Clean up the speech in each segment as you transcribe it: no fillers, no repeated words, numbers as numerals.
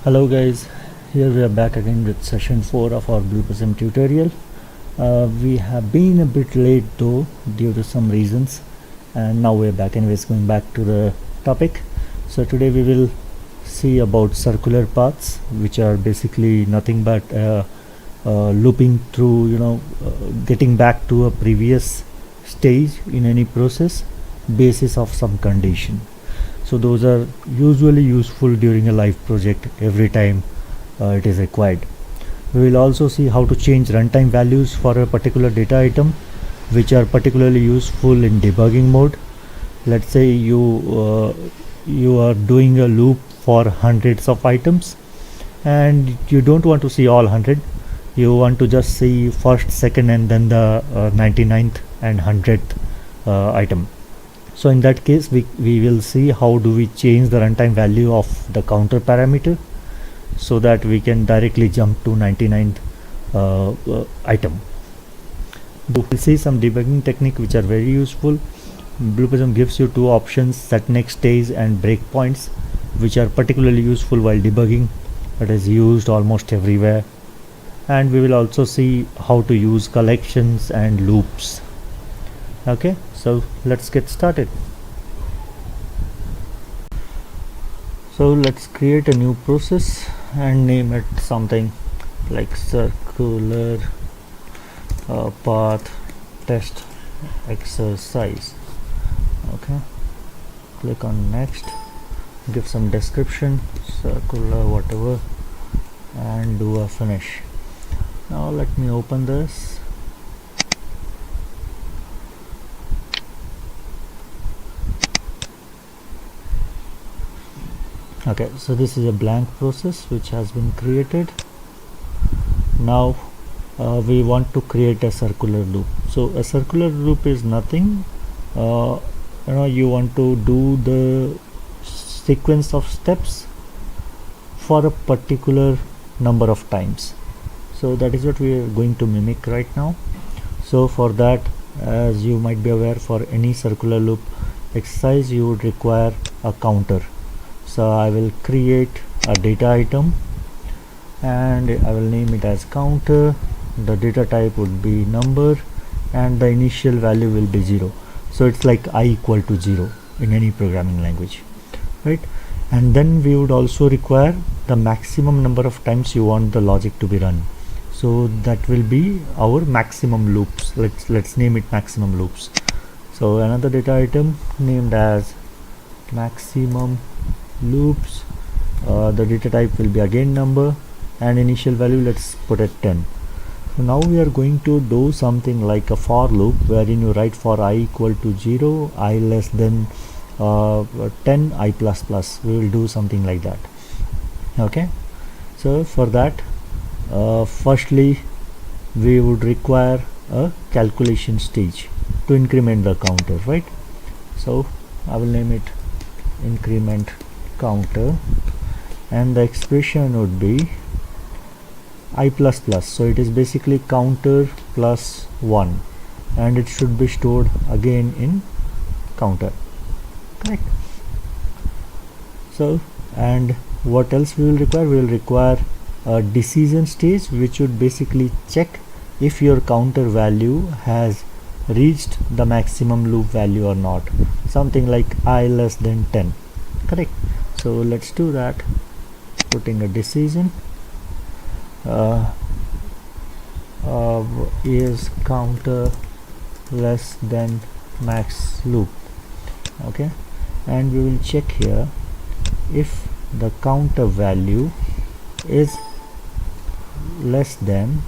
Hello guys, here we are back again with session 4 of our BluePrism tutorial. We have been a bit late though due to some reasons, and now we're back anyways, going back to the topic. So today we will see about circular paths, which are basically nothing but looping through, getting back to a previous stage in any process basis of some condition. So those are usually useful during a live project every time it is required. We will also see how to change runtime values for a particular data item, which are particularly useful in debugging mode. Let's say you are doing a loop for hundreds of items and you don't want to see all 100. You want to just see first, second and then the 99th and 100th item. So in that case we will see how do we change the runtime value of the counter parameter so that we can directly jump to 99th item. We will see some debugging technique which are very useful. BluePrism gives you two options, set next stage and breakpoints, which are particularly useful while debugging. It is used almost everywhere. And we will also see how to use collections and loops. Okay, so let's get started. So let's create a new process and name it something like circular path test exercise. Okay, click on next, give some description, circular whatever, and do a finish. Now let me open this. Okay, so this is a blank process which has been created. Now we want to create a circular loop. So a circular loop is nothing, you want to do the sequence of steps for a particular number of times. So that is what we are going to mimic right now. So for that, as you might be aware, for any circular loop exercise you would require a counter. So I will create a data item and I will name it as counter. The data type would be number and the initial value will be 0. So it's like I equal to 0 in any programming language, right? And then we would also require the maximum number of times you want the logic to be run. So that will be our maximum loops. Let's name it maximum loops. So another data item named as maximum loops. The data type will be again number and initial value, let's put it 10. So now we are going to do something like a for loop wherein you write for I equal to 0, I less than 10, I plus plus. We will do something like that. Okay, so for that firstly we would require a calculation stage to increment the counter, right? So I will name it increment counter and the expression would be I plus plus. So it is basically counter plus 1 and it should be stored again in counter, correct? So, and what else we will require? We will require a decision stage which would basically check if your counter value has reached the maximum loop value or not, something like I less than 10, correct? So let's do that, putting a decision is counter less than max loop. Okay, and we will check here if the counter value is less than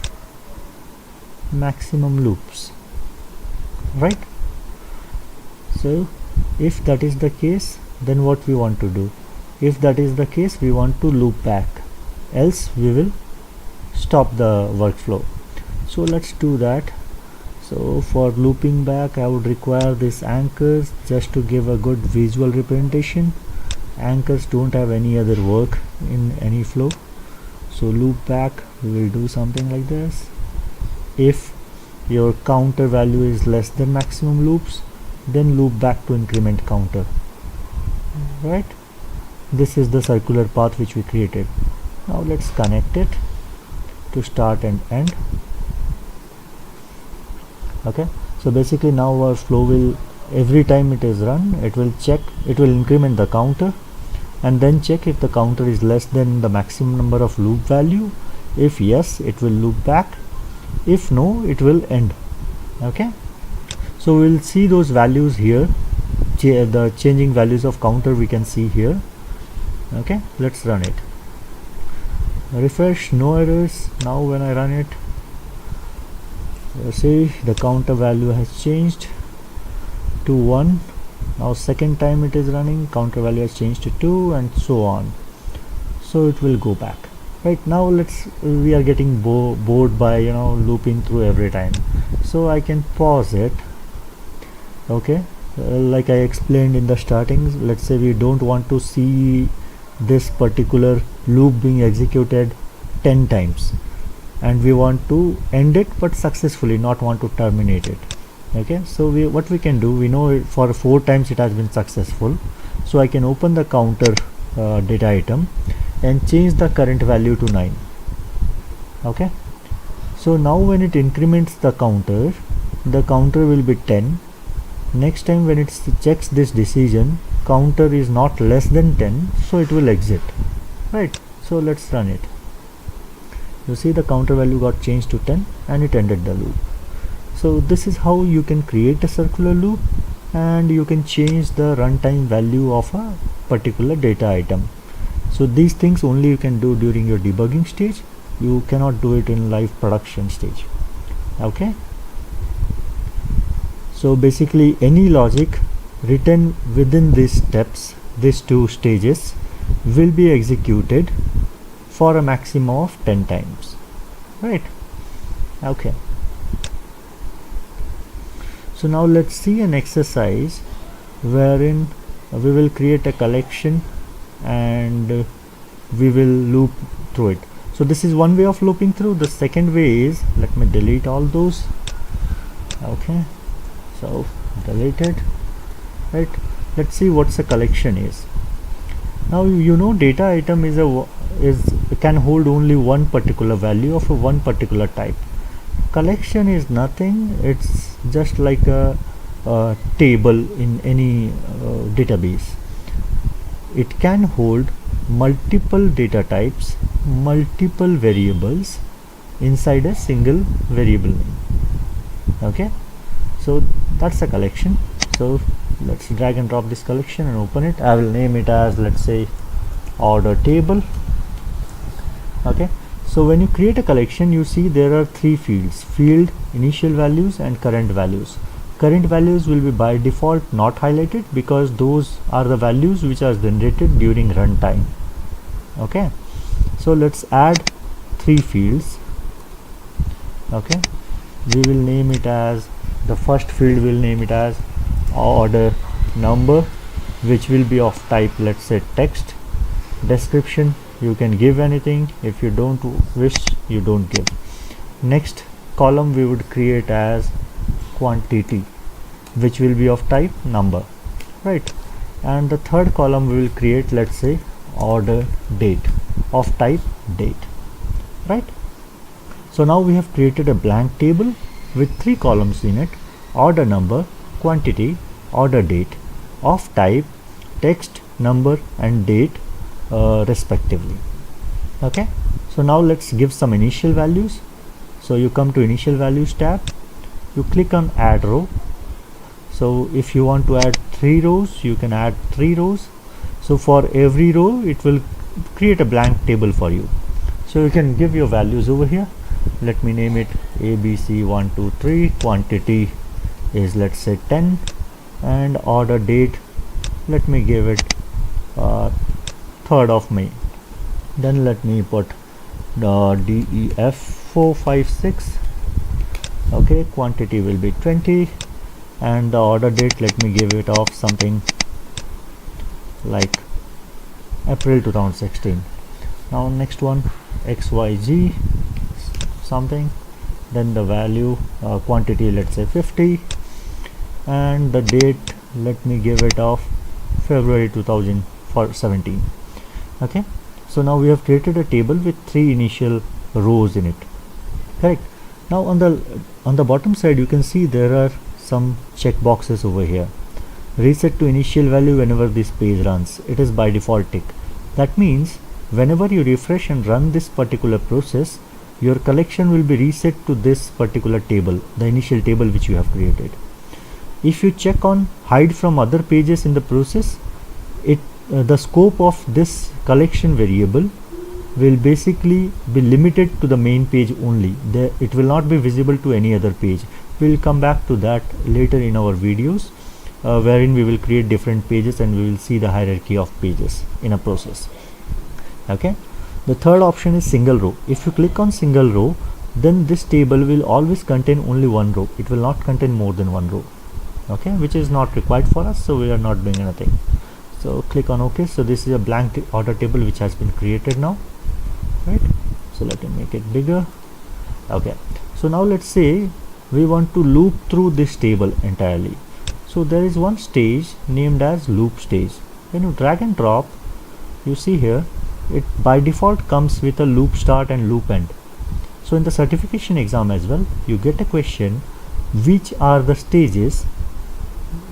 maximum loops, right? So if that is the case, then what we want to do? If that is the case, we want to loop back, else we will stop the workflow. So let's do that. So for looping back I would require this anchors just to give a good visual representation. Anchors don't have any other work in any flow. So loop back, we will do something like this. If your counter value is less than maximum loops, then loop back to increment counter, right? This is the circular path which we created. Now let's connect it to start and end. Okay, so basically now our flow will, every time it is run, it will check, it will increment the counter and then check if the counter is less than the maximum number of loop value. If yes, it will loop back. If no, it will end. Okay, so we'll see those values here. The changing values of counter we can see here. Okay, let's run it. Refresh, no errors. Now when I run it, see the counter value has changed to 1. Now second time it is running, counter value has changed to 2 and so on. So it will go back. Right, now we are getting bored by looping through every time, so I can pause it. Okay, like I explained in the starting, let's say we don't want to see this particular loop being executed 10 times and we want to end it but successfully, not want to terminate it. Okay, so what we can do, we know for 4 times it has been successful, so I can open the counter data item and change the current value to 9. Okay, so now when it increments the counter will be 10. Next time when it checks this decision, counter is not less than 10, so it will exit. Right, so let's run it. You see the counter value got changed to 10 and it ended the loop. So this is how you can create a circular loop, and you can change the runtime value of a particular data item. So these things only you can do during your debugging stage. You cannot do it in live production stage. Okay, so basically any logic written within these steps, these 2 stages, will be executed for a maximum of 10 times. Right, okay. So now let's see an exercise wherein we will create a collection and we will loop through it. So this is one way of looping through. The second way is, let me delete all those. Okay, so deleted. Right, let's see what's a collection is. Now data item can hold only one particular value of one particular type. Collection is nothing, it's just like a table in any database. It can hold multiple data types, multiple variables inside a single variable name. Okay, so that's a collection. So let's drag and drop this collection and open it. I will name it as, let's say, order table. Okay, so when you create a collection, you see there are 3 fields: field, initial values and current values. Current values will be by default not highlighted because those are the values which are generated during runtime. Okay, so let's add 3 fields. Okay, we will name it as, the first field will name it as order number, which will be of type, let's say, text. Description, you can give anything. If you don't wish, you don't give. Next column we would create as quantity, which will be of type number. Right, and the third column we will create, let's say, order date, of type date. Right, so now we have created a blank table with 3 columns in it: order number, quantity, order date, of type text, number and date respectively. Okay, so now let's give some initial values. So you come to initial values tab, you click on add row. So if you want to add 3 rows, you can add 3 rows. So for every row it will create a blank table for you. So you can give your values over here. Let me name it ABC123. Quantity is, let's say, 10, and order date, let me give it 3rd of May. Then let me put DEF456. Okay, quantity will be 20, and the order date, let me give it of something like April 2016. Now next one, XYG something, then the value, quantity, let's say 50, and the date, let me give it of February 2017. Okay, So now we have created a table with 3 initial rows in it, correct? Now on the bottom side you can see there are some check boxes over here. Reset to initial value whenever this page runs. It is by default tick. That means whenever you refresh and run this particular process, your collection will be reset to this particular table, the initial table which you have created. If you check on hide from other pages in the process, the scope of this collection variable will basically be limited to the main page only. It will not be visible to any other page. We will come back to that later in our videos, wherein we will create different pages and we will see the hierarchy of pages in a process. Okay. The third option is single row. If you click on single row, then this table will always contain only one row. It will not contain more than one row, okay, which is not required for us, so we are not doing anything. So click on OK. So this is a blank order table which has been created now, right? So let me make it bigger. Okay, so now let's say we want to loop through this table entirely. So there is one stage named as loop stage. When you drag and drop, you see here it by default comes with a loop start and loop end. So in the certification exam as well, you get a question, which are the stages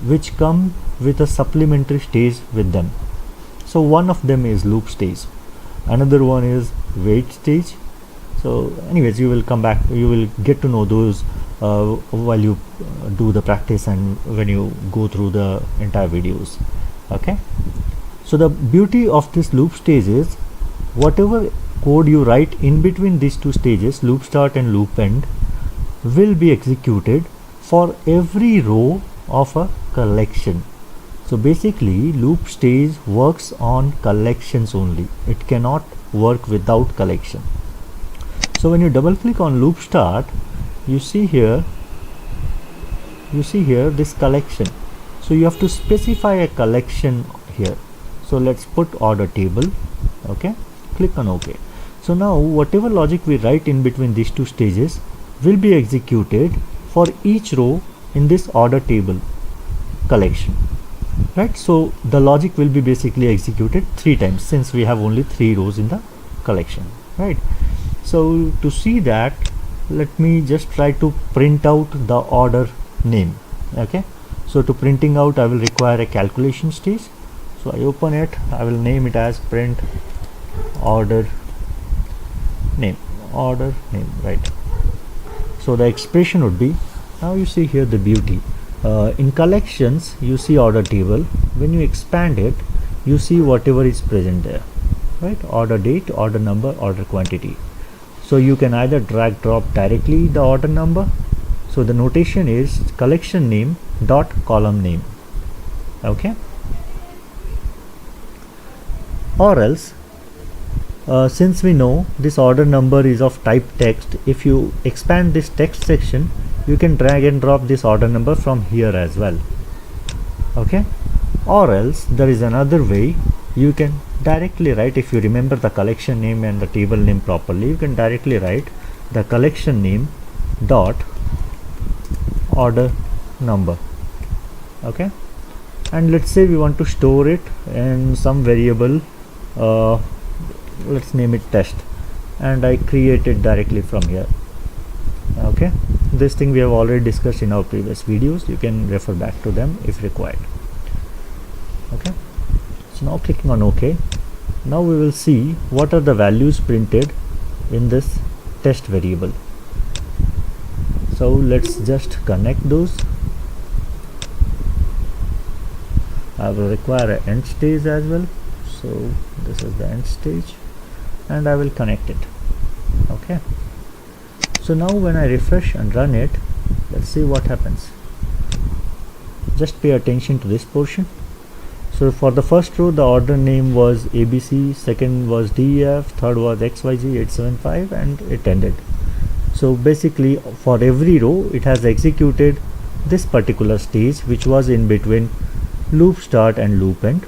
which come with a supplementary stage with them. So one of them is loop stage, another one is wait stage. So anyways, you will come back, you will get to know those while you do the practice and when you go through the entire videos. Okay, so the beauty of this loop stage is whatever code you write in between these two stages, loop start and loop end, will be executed for every row of a collection. So basically loop stage works on collections only. It cannot work without collection. So when you double click on loop start, you see here this collection. So you have to specify a collection here. So let's put order table. Okay, click on OK. So now whatever logic we write in between these two stages will be executed for each row in this order table collection, right? So the logic will be basically executed 3 times since we have only 3 rows in the collection, right? So to see that, let me just try to print out the order name. Okay, so to printing out I will require a calculation stage. So I open it, I will name it as print order name, right? So the expression would be, now you see here the beauty, in collections you see order table. When you expand it, you see whatever is present there, right? Order date, order number, order quantity. So you can either drag drop directly the order number. So the notation is collection name dot column name. Okay, or else since we know this order number is of type text, if you expand this text section, you can drag and drop this order number from here as well. Okay, or else there is another way. You can directly write, if you remember the collection name and the table name properly, you can directly write the collection name dot order number. Okay, and let's say we want to store it in some variable, let's name it test, and I create it directly from here. Okay, this thing we have already discussed in our previous videos. You can refer back to them if required. Okay, so now clicking on OK. Now we will see what are the values printed in this test variable. So let's just connect those. I will require an end stage as well. So this is the end stage and I will connect it. Okay, so now when I refresh and run it, let's see what happens. Just pay attention to this portion. So for the first row, the order name was ABC, second was DEF, third was XYZ875, and it ended. So basically for every row it has executed this particular stage which was in between loop start and loop end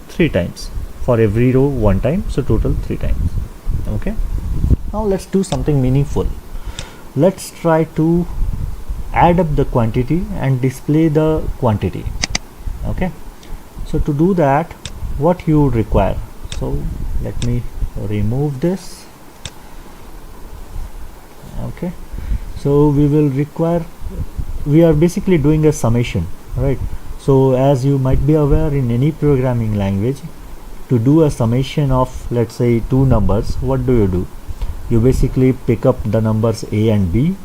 3 times. For every row 1 time, so total 3 times. Okay, now let's do something meaningful. Let's try to add up the quantity and display the quantity. Okay, so to do that, what you would require, so let me remove this. Okay, so we are basically doing a summation, right? So as you might be aware, in any programming language, to do a summation of, let's say, two numbers, what do? You basically pick up the numbers a and b,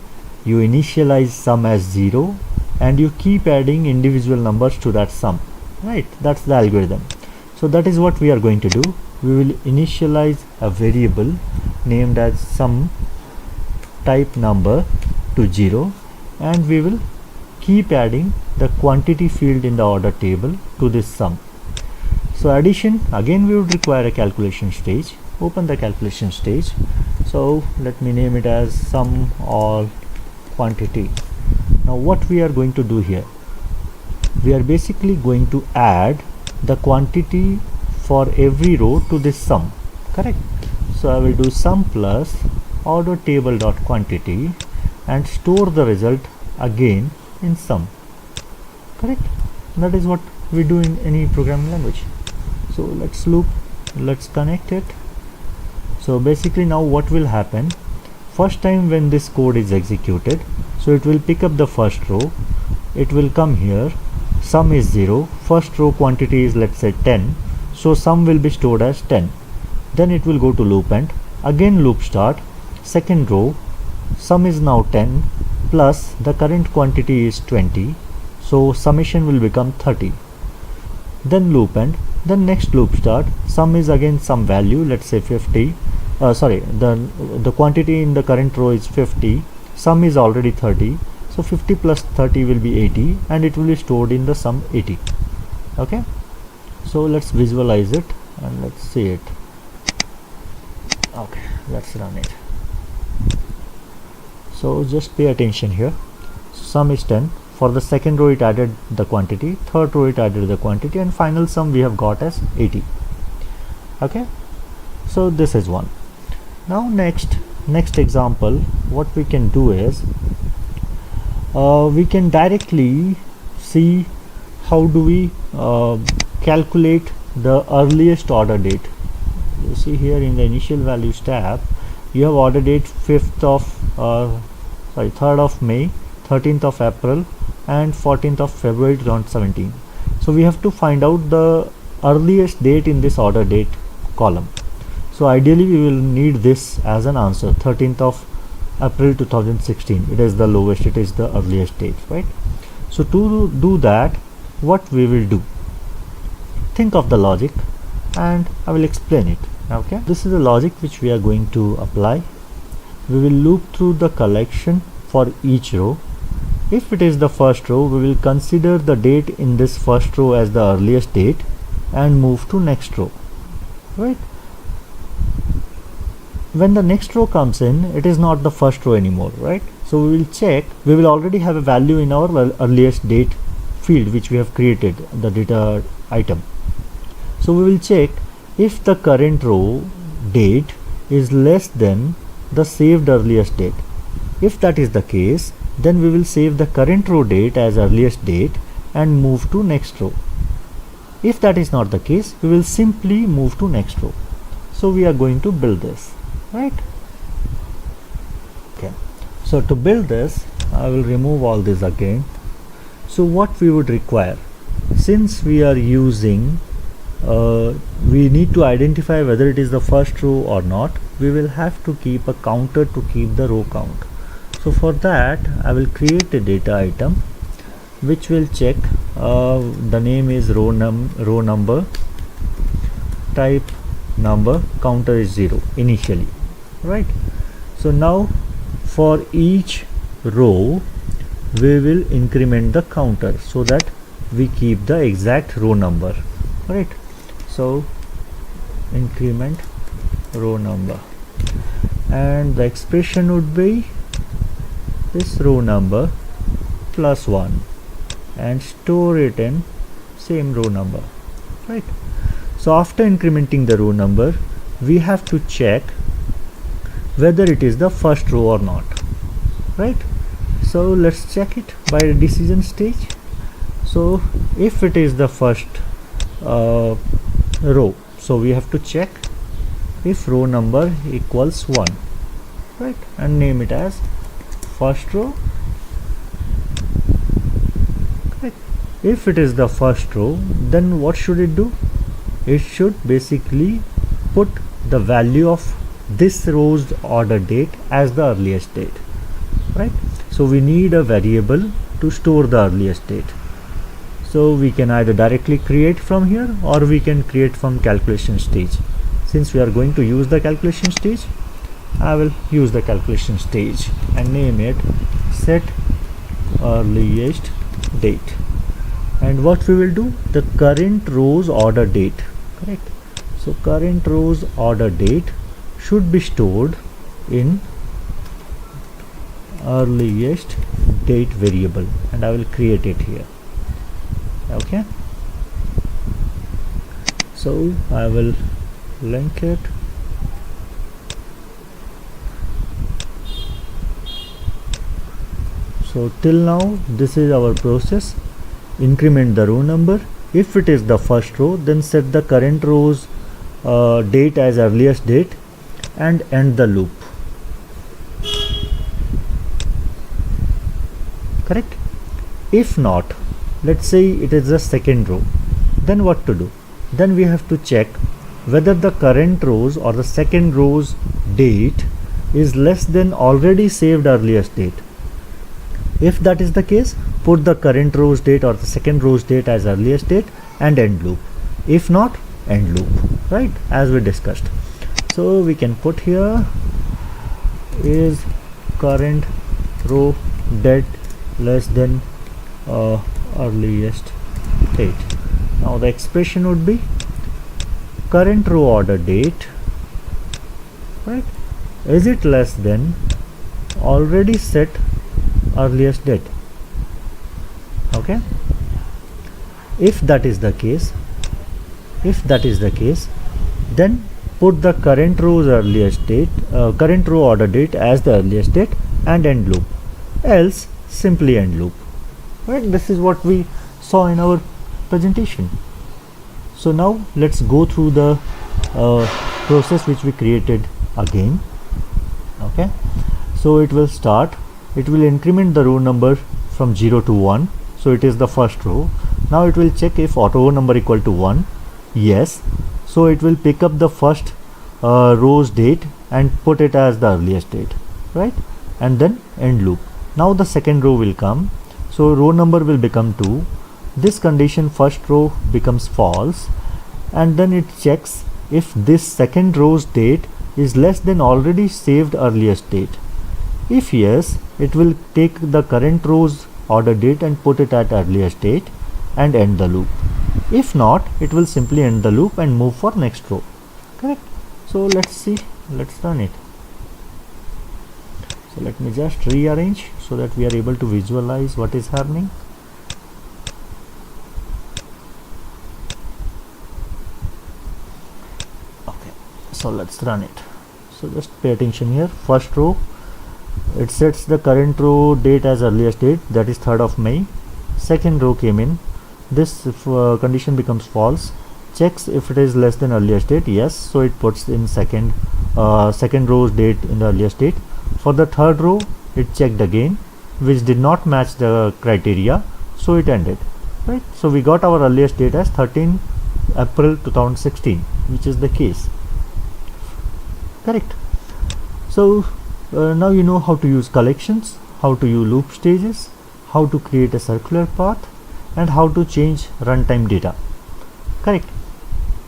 you initialize sum as 0, and you keep adding individual numbers to that sum, right? That's the algorithm. So that is what we are going to do. We will initialize a variable named as sum type number to 0, and we will keep adding the quantity field in the order table to this sum. So addition, again we would require a calculation stage. Open the calculation stage. So let me name it as sum all quantity. Now what we are going to do here, we are basically going to add the quantity for every row to this sum, correct? So I will do sum plus order table dot quantity and store the result again in sum, correct? That is what we do in any programming language. So let's loop, let's connect it. So basically now what will happen, first time when this code is executed, so it will pick up the first row, it will come here, sum is 0, first row quantity is, let's say, 10, so sum will be stored as 10. Then it will go to loop end, again loop start, second row, sum is now 10 plus the current quantity is 20, so summation will become 30. Then loop end, then next loop start, sum is again some value, let's say 50, the quantity in the current row is 50, sum is already 30, so 50 plus 30 will be 80, and it will be stored in the sum 80. Okay, so let's visualize it and let's see it. Okay, let's run it. So just pay attention here. Sum is 10. For the second row it added the quantity, third row it added the quantity, and final sum we have got as 80. Okay, so this is one. Now next example, what we can do is we can directly see how do we calculate the earliest order date. You see here in the initial values tab, you have order date 3rd of May, 13th of April, and 14th of February 2017. So we have to find out the earliest date in this order date column. So ideally we will need this as an answer, 13th of April 2016. It is the lowest, it is the earliest date, right? So to do that, what we will do, think of the logic and I will explain it. Okay, this is the logic which we are going to apply. We will loop through the collection for each row. If it is the first row, we will consider the date in this first row as the earliest date and move to next row, right? When the next row comes in, it is not the first row anymore, right? So we will check, we will already have a value in our earliest date field which we have created, the data item. So we will check if the current row date is less than the saved earliest date. If that is the case, then we will save the current row date as earliest date and move to next row. If that is not the case, we will simply move to next row. So we are going to build this, right? Okay, so to build this, I will remove all this again. So what we would require, since we are using we need to identify whether it is the first row or not, we will have to keep a counter to keep the row count. So for that I will create a data item which will check the name is row number, type number, counter is 0 initially, right? So now for each row we will increment the counter so that we keep the exact row number, right? So increment row number, and the expression would be this row number plus 1 and store it in same row number, right? So after incrementing the row number, we have to check whether it is the first row or not, right? So let's check it by decision stage. So if it is the first row, so we have to check if row number equals 1, right, and name it as first row. Correct. If it is the first row, then what should it do? It should basically put the value of this row's order date as the earliest date, right? So we need a variable to store the earliest date. So we can either directly create from here or we can create from calculation stage. Since we are going to use the calculation stage, I will use the calculation stage and name it set earliest date. And what we will do, the current row's order date, correct? So current row's order date should be stored in earliest date variable, and I will create it here. Okay, so I will link it. So till now this is our process. Increment the row number. If it is the first row, then set the current row's date as earliest date and end the loop. Correct? If not, let's say it is the second row, then what to do? Then we have to check whether the current row's or the second row's date is less than already saved earliest date. If that is the case, put the current row's date or the second row's date as earliest date and end loop. If not, end loop, right, as we discussed. So we can put here is current row date less than earliest date. Now the expression would be current row order date, right, is it less than already set earliest date. Okay, if that is the case, then put the current row's earliest date, current row order date as the earliest date and end loop, else simply end loop, right? This is what we saw in our presentation. So now let's go through the process which we created again. Okay, so it will start, it will increment the row number from 0 to 1, so it is the first row. Now it will check if auto row number equal to 1, yes, so it will pick up the first row's date and put it as the earliest date, right, and then end loop. Now the second row will come, so row number will become 2. This condition first row becomes false, and then it checks if this second row's date is less than already saved earliest date. If yes, it will take the current row's order date and put it at earliest date and end the loop. If not, it will simply end the loop and move for next row. Correct? So let's see, let's run it. So let me just rearrange so that we are able to visualize what is happening. Okay, so let's run it. So just pay attention here. First row, it sets the current row date as earliest date, that is 3rd of May. Second row came in, this condition becomes false, checks if it is less than earliest date, yes, so it puts in second row's date in the earliest date. For the third row, it checked again, which did not match the criteria, so it ended, right? So we got our earliest date as 13 April 2016, which is the case. Correct? So now you know how to use collections, how to use loop stages, how to create a circular path, and how to change runtime data. Correct?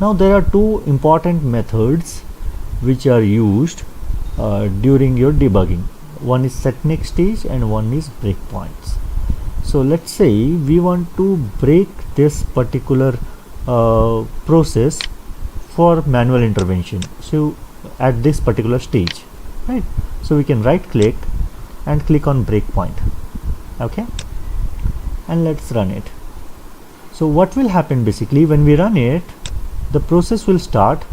Now there are two important methods which are used during your debugging. One is set next stage and one is breakpoints. So let's say we want to break this particular process for manual intervention, so at this particular stage, right? So we can right click and click on breakpoint. Okay, and let's run it. So what will happen basically when we run it, the process will start,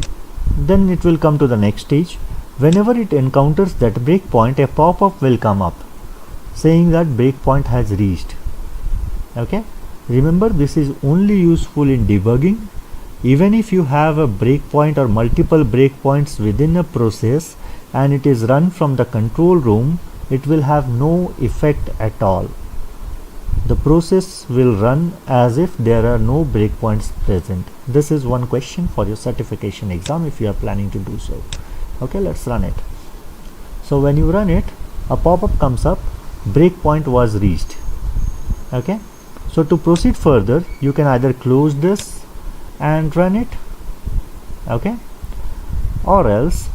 then it will come to the next stage. Whenever it encounters that breakpoint, a pop-up will come up saying that breakpoint has reached. Okay, remember this is only useful in debugging. even if you have a breakpoint or multiple breakpoints within a process and it is run from the control room, it will have no effect at all. The process will run as if there are no breakpoints present. This is one question for your certification exam if you are planning to do so. Okay, let's run it. So when you run it, a pop-up comes up, breakpoint was reached. Okay, so to proceed further, you can either close this and run it, okay, or else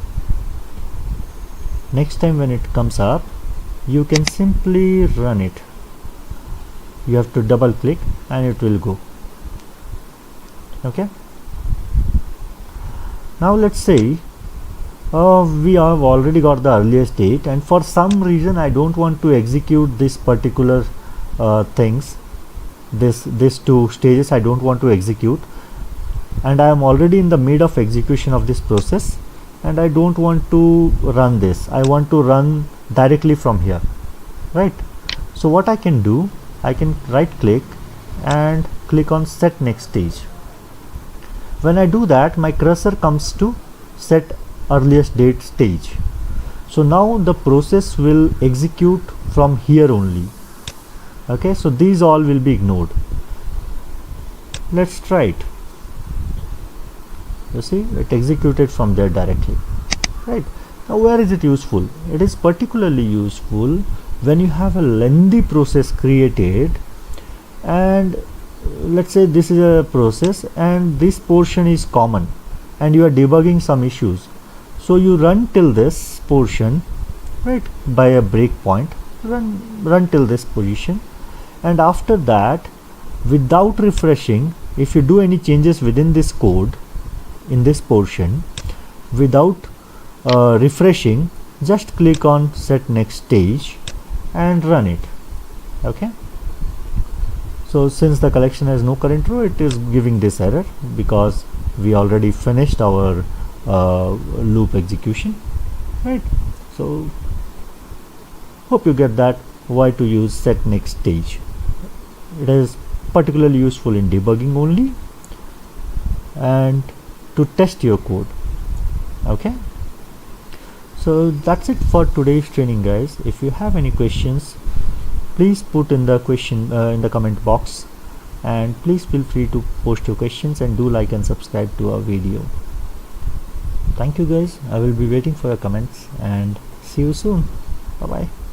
next time when it comes up, you can simply run it. You have to double click and it will go. Okay, now let's say we have already got the earliest date, and for some reason I don't want to execute this particular things, this two stages I don't want to execute, and I am already in the mid of execution of this process, and I don't want to run this. I want to run directly from here, right? So what I can do, I can right click and click on set next stage. When I do that, my cursor comes to set earliest date stage. So now the process will execute from here only. Okay, so these all will be ignored. Let's try it. You see, it executed from there directly, right? Now where is it useful? It is particularly useful when you have a lengthy process created, and let's say this is a process and this portion is common and you are debugging some issues. So you run till this portion, right, by a breakpoint, run till this position, and after that, without refreshing, if you do any changes within this code in this portion, without refreshing, just click on set next stage and run it. Okay, so since the collection has no current row, it is giving this error because we already finished our loop execution, right? So hope you get that, why to use set next stage. It is particularly useful in debugging only and to test your code. Okay, so that's it for today's training, guys. If you have any questions, please put in the question in the comment box, and please feel free to post your questions, and do like and subscribe to our video. Thank you, guys. I will be waiting for your comments, and see you soon. Bye bye.